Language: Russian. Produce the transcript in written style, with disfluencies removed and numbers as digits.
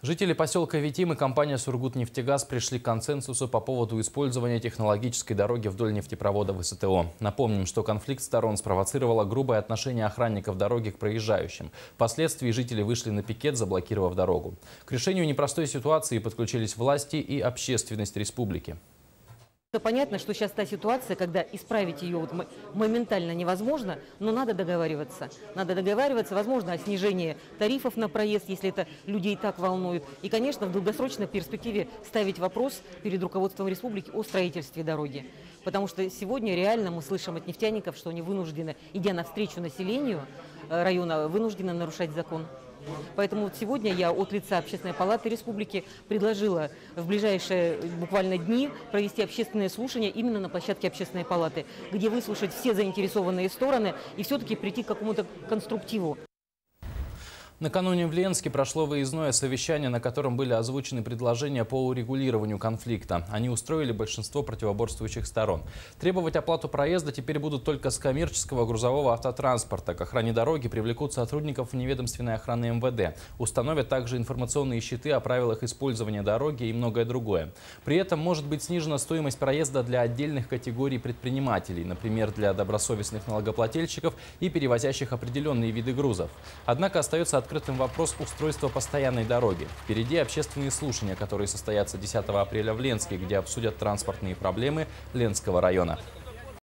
Жители поселка Витим и компания «Сургутнефтегаз» пришли к консенсусу по поводу использования технологической дороги вдоль нефтепровода ВСТО. Напомним, что конфликт сторон спровоцировало грубое отношение охранников дороги к проезжающим. Впоследствии жители вышли на пикет, заблокировав дорогу. К решению непростой ситуации подключились власти и общественность республики. Понятно, что сейчас та ситуация, когда исправить ее моментально невозможно, но надо договариваться. Надо договариваться, возможно, о снижении тарифов на проезд, если это людей так волнует. И, конечно, в долгосрочной перспективе ставить вопрос перед руководством республики о строительстве дороги. Потому что сегодня реально мы слышим от нефтяников, что они вынуждены, идя навстречу населению района, вынуждены нарушать закон. Поэтому вот сегодня я от лица Общественной палаты республики предложила в ближайшие буквально дни провести общественное слушание именно на площадке Общественной палаты, где выслушать все заинтересованные стороны и все-таки прийти к какому-то конструктиву. Накануне в Ленске прошло выездное совещание, на котором были озвучены предложения по урегулированию конфликта. Они устроили большинство противоборствующих сторон. Требовать оплату проезда теперь будут только с коммерческого грузового автотранспорта. К охране дороги привлекут сотрудников вневедомственной охраны МВД. Установят также информационные щиты о правилах использования дороги и многое другое. При этом может быть снижена стоимость проезда для отдельных категорий предпринимателей, например, для добросовестных налогоплательщиков и перевозящих определенные виды грузов. Однако остается открытым вопрос устройства постоянной дороги. Впереди общественные слушания, которые состоятся 10 апреля в Ленске, где обсудят транспортные проблемы Ленского района.